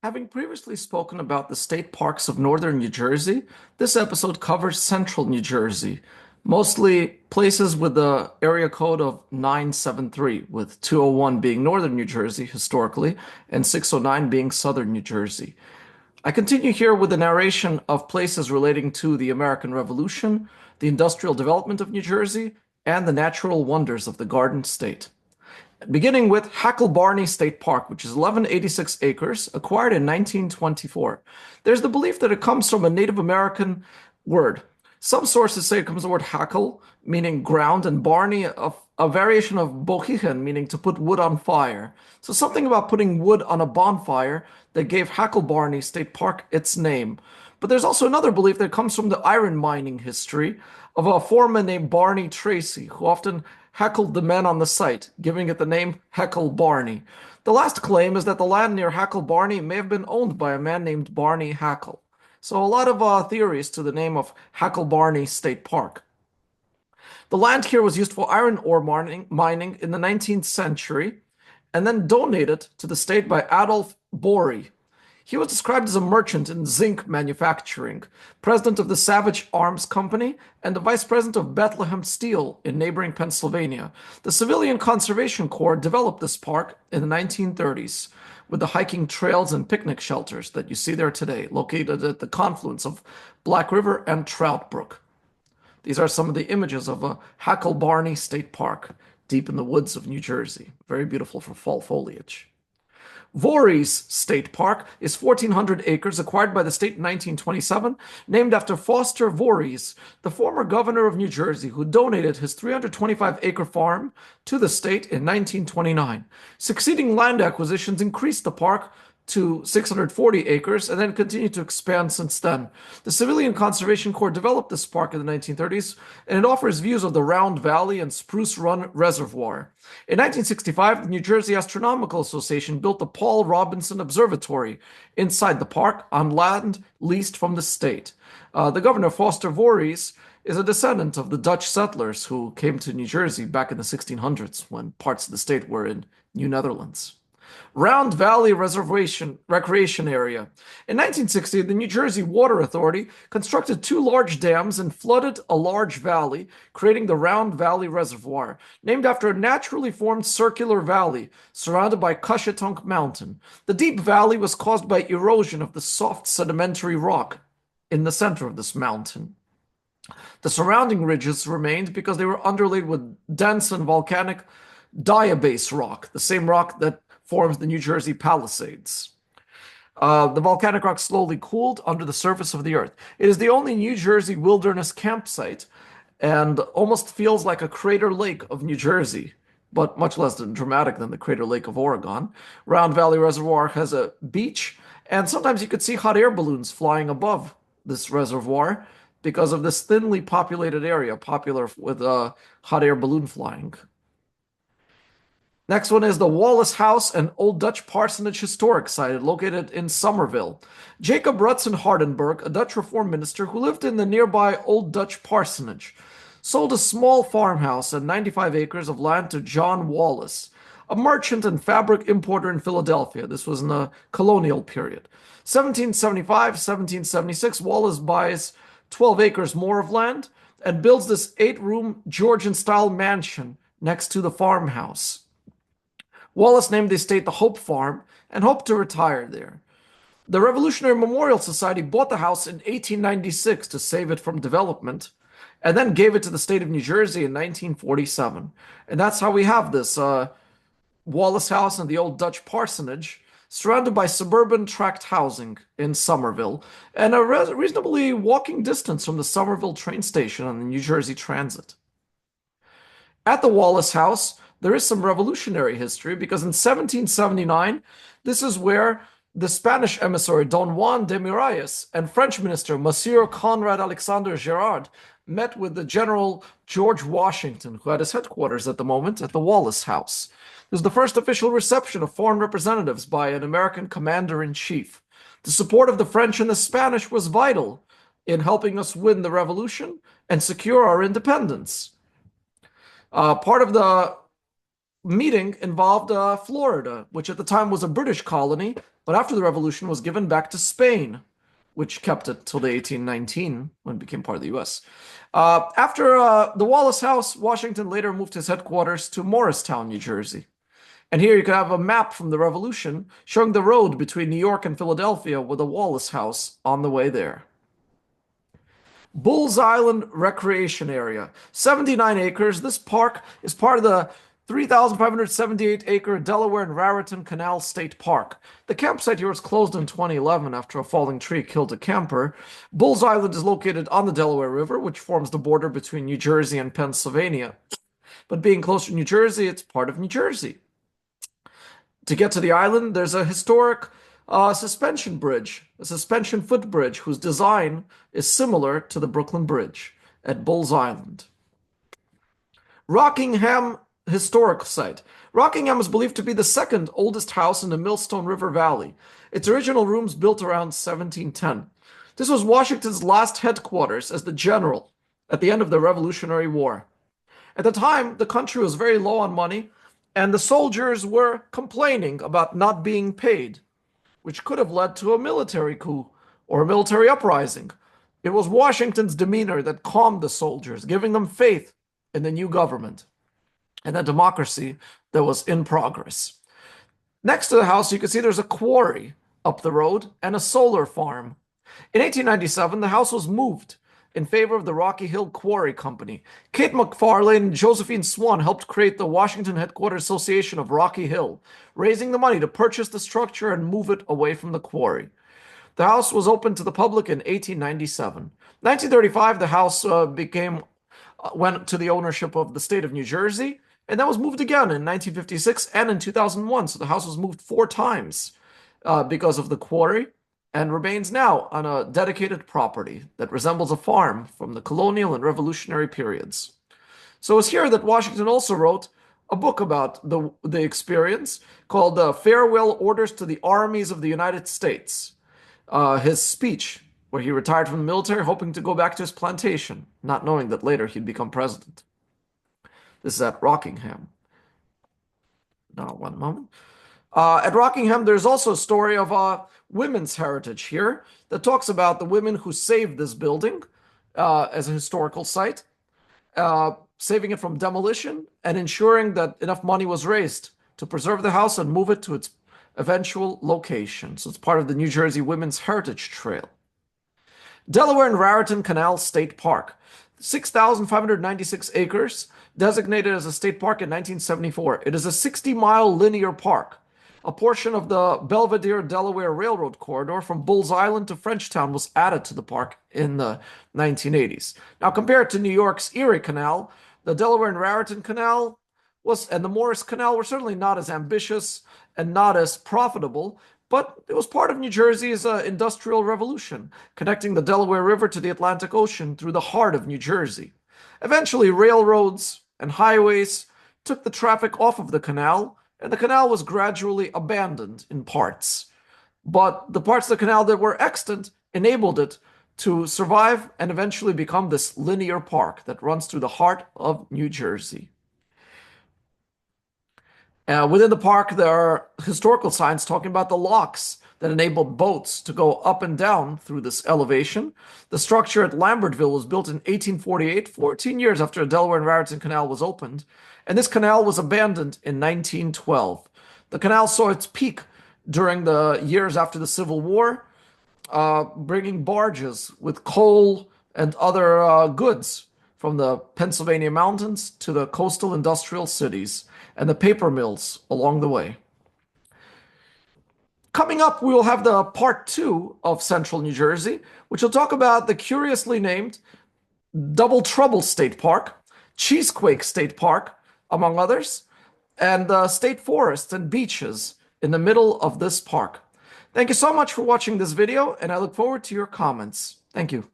Having previously spoken about the state parks of northern New Jersey, this episode covers central New Jersey, mostly places with the area code of 973, with 201 being northern New Jersey historically and 609 being southern New Jersey. I continue here with the narration of places relating to the American Revolution, the industrial development of New Jersey, and the natural wonders of the Garden State. Beginning with Hackle Barney State Park, which is 1186 acres, acquired in 1924. There's the belief that it comes from a Native American word. Some sources say it comes from the word hackle, meaning ground, and Barney, a variation of bohichen, meaning to put wood on fire. So something about putting wood on a bonfire that gave Hackle Barney State Park its name. But there's also another belief that comes from the iron mining history of a foreman named Barney Tracy, who often heckled the men on the site, giving it the name Hackle Barney. The last claim is that the land near Hackle Barney may have been owned by a man named Barney Hackle. So a lot of theories to the name of Hackle Barney State Park. The land here was used for iron ore mining in the 19th century and then donated to the state by Adolf Bory. He was described as a merchant in zinc manufacturing, president of the Savage Arms Company, and the vice president of Bethlehem Steel in neighboring Pennsylvania. The Civilian Conservation Corps developed this park in the 1930s with the hiking trails and picnic shelters that you see there today, located at the confluence of Black River and Trout Brook. These are some of the images of Hackle Barney State Park, deep in the woods of New Jersey. Very beautiful for fall foliage. Voorhees State Park is 1,400 acres, acquired by the state in 1927, named after Foster Voorhees, the former governor of New Jersey, who donated his 325-acre farm to the state in 1929. Succeeding land acquisitions increased the park to 640 acres and then continued to expand since then. The Civilian Conservation Corps developed this park in the 1930s, and it offers views of the Round Valley and Spruce Run Reservoir. In 1965, the New Jersey Astronomical Association built the Paul Robinson Observatory inside the park on land leased from the state. The governor, Foster Voorhees, is a descendant of the Dutch settlers who came to New Jersey back in the 1600s when parts of the state were in New Netherlands. Round Valley Recreation Area. In 1960, the New Jersey Water Authority constructed two large dams and flooded a large valley, creating the Round Valley Reservoir, named after a naturally formed circular valley surrounded by Cushetunk Mountain. The deep valley was caused by erosion of the soft sedimentary rock in the center of this mountain. The surrounding ridges remained because they were underlaid with dense and volcanic diabase rock, the same rock that forms the New Jersey Palisades. The volcanic rock slowly cooled under the surface of the earth. It is the only New Jersey wilderness campsite and almost feels like a crater lake of New Jersey, but much less dramatic than the crater lake of Oregon. Round Valley Reservoir has a beach, and sometimes you could see hot air balloons flying above this reservoir because of this thinly populated area, popular with hot air balloon flying. Next one is the Wallace House and Old Dutch Parsonage Historic Site, located in Somerville. Jacob Rutson Hardenberg, a Dutch reform minister who lived in the nearby Old Dutch Parsonage, sold a small farmhouse and 95 acres of land to John Wallace, a merchant and fabric importer in Philadelphia. This was in the colonial period. 1775-1776, Wallace buys 12 acres more of land and builds this 8-room Georgian-style mansion next to the farmhouse. Wallace named the estate the Hope Farm and hoped to retire there. The Revolutionary Memorial Society bought the house in 1896 to save it from development and then gave it to the state of New Jersey in 1947. And that's how we have this Wallace House and the Old Dutch Parsonage, surrounded by suburban tract housing in Somerville and a reasonably walking distance from the Somerville train station on the New Jersey Transit. At the Wallace House, there is some revolutionary history because in 1779, this is where the Spanish emissary Don Juan de Miralles and French minister Monsieur Conrad Alexander Gerard met with the General George Washington, who had his headquarters at the moment at the Wallace House. This was the first official reception of foreign representatives by an American commander-in-chief. The support of the French and the Spanish was vital in helping us win the revolution and secure our independence. Part of the meeting involved Florida, which at the time was a British colony, but after the revolution was given back to Spain, which kept it till the 1819 when it became part of the US. After the Wallace House, Washington later moved his headquarters to Morristown, New Jersey. And here you can have a map from the Revolution showing the road between New York and Philadelphia with the Wallace House on the way there. Bulls Island Recreation Area, 79 acres. This park is part of the 3,578-acre Delaware and Raritan Canal State Park. The campsite here was closed in 2011 after a falling tree killed a camper. Bulls Island is located on the Delaware River, which forms the border between New Jersey and Pennsylvania. But being close to New Jersey, it's part of New Jersey. To get to the island, there's a historic suspension bridge, a suspension footbridge, whose design is similar to the Brooklyn Bridge at Bulls Island. Rockingham Historic Site. Rockingham is believed to be the second oldest house in the Millstone River Valley. Its original rooms built around 1710. This was Washington's last headquarters as the general at the end of the Revolutionary War. At the time, the country was very low on money, and the soldiers were complaining about not being paid, which could have led to a military coup or a military uprising. It was Washington's demeanor that calmed the soldiers, giving them faith in the new government and a democracy that was in progress. Next to the house, you can see there's a quarry up the road and a solar farm. In 1897, the house was moved in favor of the Rocky Hill Quarry Company. Kate McFarlane and Josephine Swan helped create the Washington Headquarters Association of Rocky Hill, raising the money to purchase the structure and move it away from the quarry. The house was opened to the public in 1897. 1935, the house went to the ownership of the state of New Jersey, and that was moved again in 1956 and in 2001. So the house was moved 4 times because of the quarry, and remains now on a dedicated property that resembles a farm from the colonial and revolutionary periods. So it's here that Washington also wrote a book about the experience called Farewell Orders to the Armies of the United States. His speech, where he retired from the military, hoping to go back to his plantation, not knowing that later he'd become president. This is at Rockingham. Now, one moment. At Rockingham, there's also a story of women's heritage here that talks about the women who saved this building as a historical site, saving it from demolition and ensuring that enough money was raised to preserve the house and move it to its eventual location. So it's part of the New Jersey Women's Heritage Trail. Delaware and Raritan Canal State Park, 6,596 acres, designated as a state park in 1974. It is a 60-mile linear park. A portion of the Belvedere-Delaware Railroad corridor from Bulls Island to Frenchtown was added to the park in the 1980s. Now, compared to New York's Erie Canal, the Delaware and Raritan Canal and the Morris Canal were certainly not as ambitious and not as profitable, but it was part of New Jersey's industrial revolution, connecting the Delaware River to the Atlantic Ocean through the heart of New Jersey. Eventually, railroads and highways took the traffic off of the canal, and the canal was gradually abandoned in parts. But the parts of the canal that were extant enabled it to survive and eventually become this linear park that runs through the heart of New Jersey. Within the park, there are historical signs talking about the locks that enabled boats to go up and down through this elevation. The structure at Lambertville was built in 1848, 14 years after the Delaware and Raritan Canal was opened, and this canal was abandoned in 1912. The canal saw its peak during the years after the Civil War, bringing barges with coal and other goods from the Pennsylvania mountains to the coastal industrial cities and the paper mills along the way. Coming up, we will have the part 2 of Central New Jersey, which will talk about the curiously named Double Trouble State Park, Cheesequake State Park, among others, and the state forests and beaches in the middle of this park. Thank you so much for watching this video, and I look forward to your comments. Thank you.